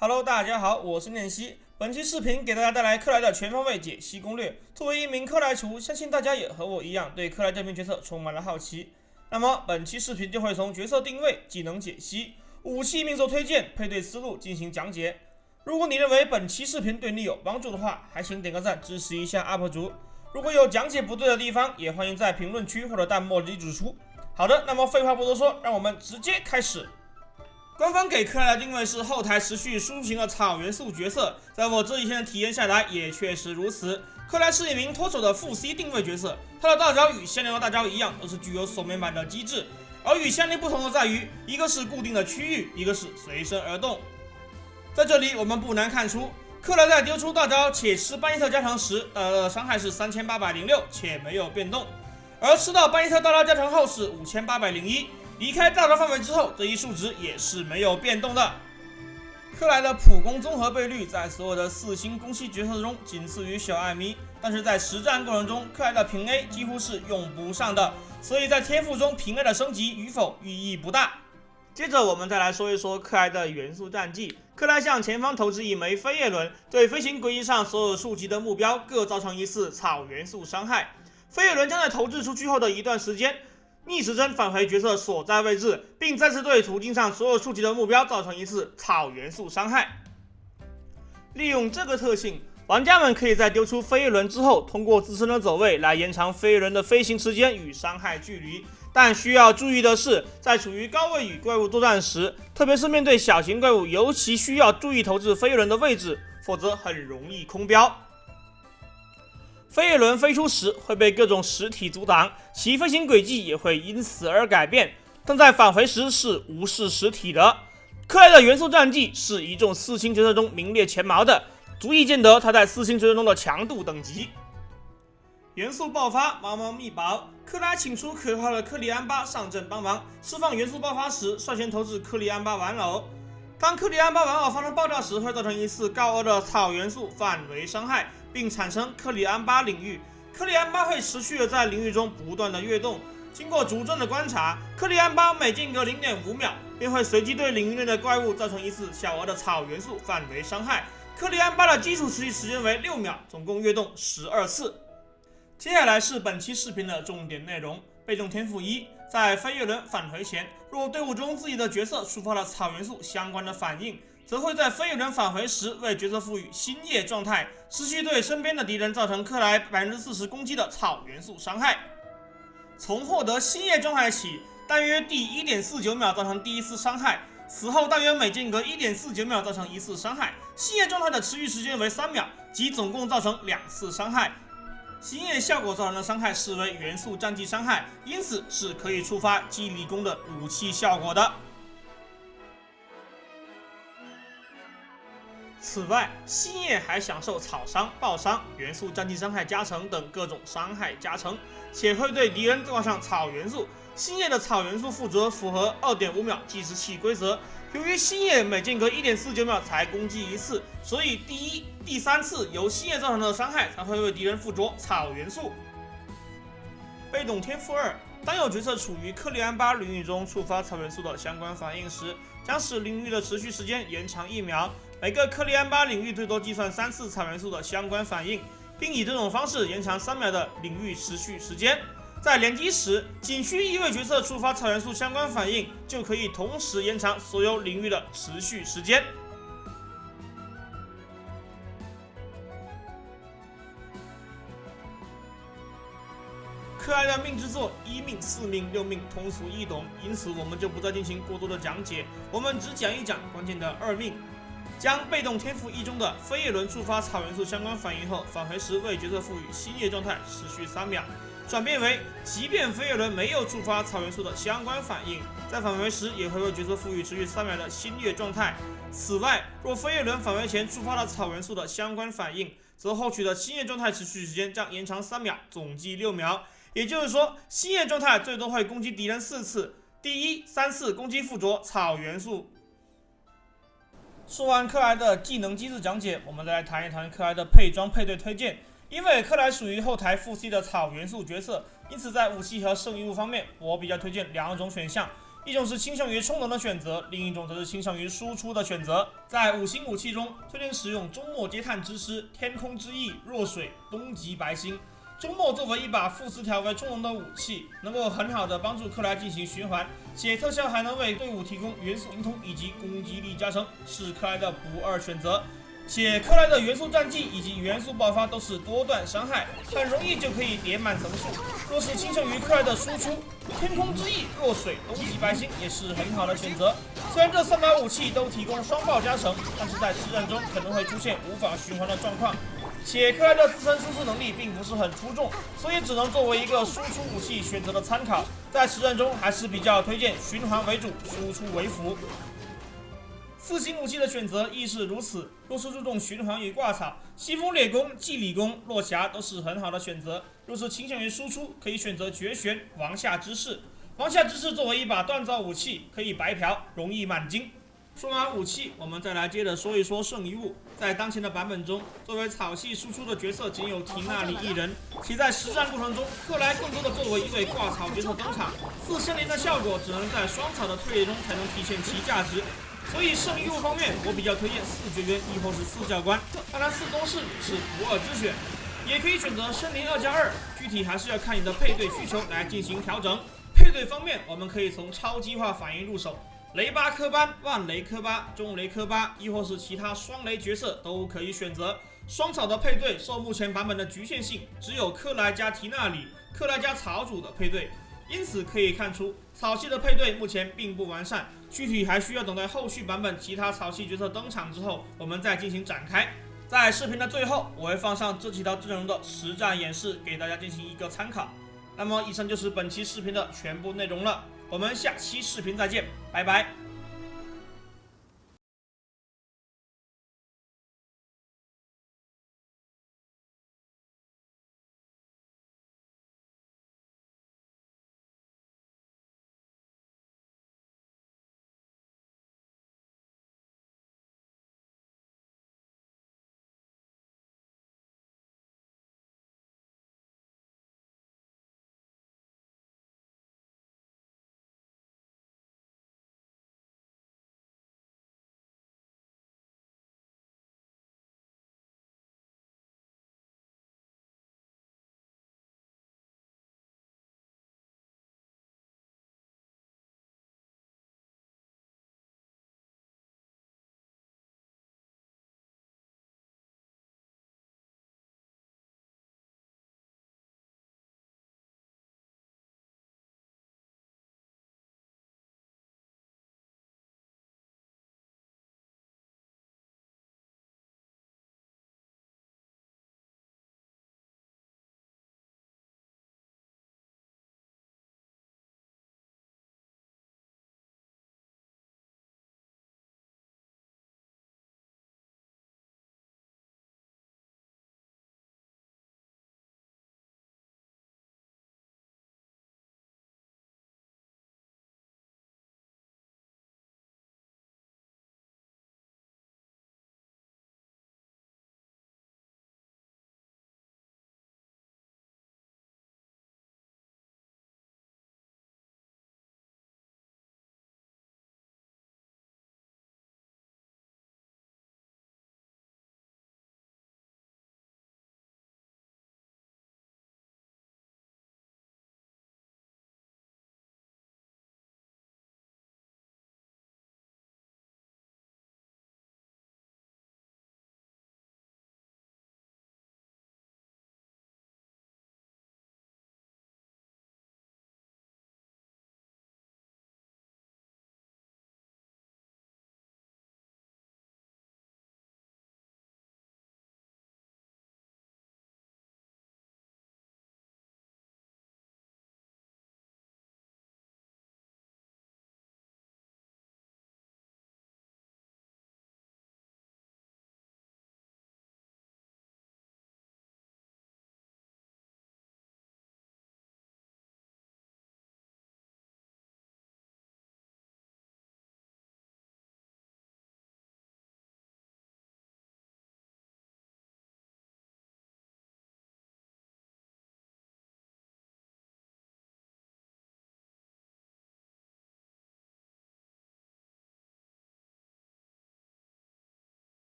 Hello， 大家好，我是念希。本期视频给大家带来克莱的全方位解析攻略。作为一名克莱厨，相信大家也和我一样对克莱这名角色充满了好奇。那么本期视频就会从角色定位、技能解析、武器命座推荐、配对思路进行讲解。如果你认为本期视频对你有帮助的话，还请点个赞支持一下 UP 主。如果有讲解不对的地方，也欢迎在评论区或者弹幕里指出。好的，那么废话不多说，让我们直接开始。官方给克莱的定位是后台持续输出型的草元素角色，在我这几天的体验下来，也确实如此。克莱是一名脱手的副 C 定位角色，他的大招与香菱的大招一样，都是具有锁面板的机制，而与香菱不同的在于，一个是固定的区域，一个是随身而动。在这里，我们不难看出，克莱在丢出大招且吃班尼特加成时，伤害是3806，且没有变动，而吃到班尼特大招加成后是5801。离开大招范围之后，这一数值也是没有变动的。克莱的普攻综合倍率在所有的4星攻击角色中仅次于小艾米，但是在实战过程中，克莱的平 A 几乎是用不上的，所以在天赋中平 A 的升级与否意义不大。接着我们再来说一说克莱的元素战绩。克莱向前方投掷一枚飞叶轮，对飞行轨迹上所有触及的目标各造成一次草元素伤害。飞叶轮将在投掷出去后的一段时间逆时针返回角色所在位置，并再次对途径上所有触及的目标造成一次草元素伤害。利用这个特性，玩家们可以在丢出飞叶轮之后，通过自身的走位来延长飞叶轮的飞行时间与伤害距离。但需要注意的是，在处于高位与怪物作战时，特别是面对小型怪物，尤其需要注意投掷飞叶轮的位置，否则很容易空标。飞叶轮飞出时会被各种实体阻挡，其飞行轨迹也会因此而改变，但在返回时是无视实体的。克莱的元素战绩是一众4星角色中名列前茅的，足以见得他在4星角色中的强度等级。元素爆发，猫猫密宝，克莱请出可靠的克里安巴上阵帮忙，释放元素爆发时率先投掷克里安巴玩偶。当克里安巴玩偶发生爆炸时，会造成一次高额的草元素范围伤害，并产生克里安巴领域。克里安巴会持续的在领域中不断的跃动。经过逐帧的观察，克里安巴每间隔 0.5 秒便会随机对领域内的怪物造成一次小额的草元素范围伤害。克里安巴的基础持续时间为6秒，总共跃动12次。接下来是本期视频的重点内容。被动天赋1，在飞叶轮返回前，若队伍中自己的角色触发了草元素相关的反应，则会在飞叶轮返回时为角色赋予星夜状态，持续对身边的敌人造成克莱 40% 攻击的草元素伤害。从获得星夜状态起，大约第 1.49 秒造成第一次伤害，此后大约每间隔 1.49 秒造成一次伤害。星夜状态的持续时间为3秒，即总共造成2次伤害。星夜效果造成的伤害视为元素战绩伤害，因此是可以触发基理攻的武器效果的。此外，星夜还享受草伤、爆伤、元素战绩伤害加成等各种伤害加成，且会对敌人挂上草元素。星夜的草元素附着符合 2.5 秒计时器规则。由于星夜每间隔 1.49 秒才攻击一次，所以第1、第3次由星夜造成的伤害才会为敌人附着草元素。被动天赋2，当有角色处于克里安巴领域中触发草元素的相关反应时，将使领域的持续时间延长1秒。每个克里安巴领域最多计算3次草元素的相关反应，并以这种方式延长3秒的领域持续时间。在连击时，仅需一位角色触发草元素相关反应，就可以同时延长所有领域的持续时间。克莱的命之作1命、4命、6命通俗易懂，因此我们就不再进行过多的讲解，我们只讲一讲关键的2命。将被动天赋1中的飞叶轮触发草元素相关反应后，返回时为角色赋予星夜状态，持续3秒。转变为，即便飞叶轮没有触发草元素的相关反应，在返回时也会为角色赋予持续3秒的星夜状态。此外，若飞叶轮返回前触发了草元素的相关反应，则后取的星夜状态持续时间将延长3秒，总计6秒。也就是说，星夜状态最多会攻击敌人4次，第1、3次攻击附着草元素。说完克莱的技能机制讲解，我们再来谈一谈克莱的配装配对推荐。因为克莱属于后台副 C 的草元素角色，因此在武器和圣遗物方面，我比较推荐2种选项。一种是倾向于充能的选择，另一种则是倾向于输出的选择。在5星武器中，推荐使用终末阶探之师、天空之翼、弱水、东极白星。终末作为一把副词条为充能的武器，能够很好的帮助克莱进行循环，且特效还能为队伍提供元素灵通以及攻击力加成，是克莱的不二选择。且克莱的元素战技以及元素爆发都是多段伤害，很容易就可以叠满层数。若是倾向于克莱的输出，天空之翼、弱水、东极白星也是很好的选择。虽然这3把武器都提供双爆加成，但是在实战中可能会出现无法循环的状况。且克莱的自身输出能力并不是很出众，所以只能作为一个输出武器选择的参考。在实战中还是比较推荐循环为主，输出为辅。4星武器的选择亦是如此。若是注重循环与挂草，西风烈弓、祭礼弓、落霞都是很好的选择。若是倾向于输出，可以选择绝玄、王下之士。王下之士作为一把锻造武器，可以白嫖，容易满金。说完武器，我们再来接着说一说圣遗物。在当前的版本中，作为草系输出的角色仅有缇娜里一人，且在实战过程中，克莱更多的作为一位挂草角色登场，4森林的效果只能在双草的退役中才能体现其价值。所以圣遗物方面，我比较推荐4绝缘，亦或是4教官。当然，4宗室是不二之选，也可以选择森林2+2，具体还是要看你的配对需求来进行调整。配对方面，我们可以从超激化反应入手。雷巴科班、万雷科巴、中雷科巴，亦或是其他双雷角色都可以选择。双草的配对受目前版本的局限性，只有克莱加缇娜里、克莱加草主的配对，因此可以看出草系的配对目前并不完善，具体还需要等待后续版本其他草系角色登场之后，我们再进行展开。在视频的最后，我会放上这几套阵容的实战演示，给大家进行一个参考。那么以上就是本期视频的全部内容了，我们下期视频再见，拜拜。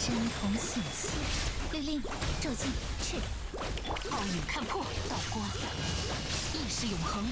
针锋信息，律令骤进去，暴雨看破，道光，意识永恒。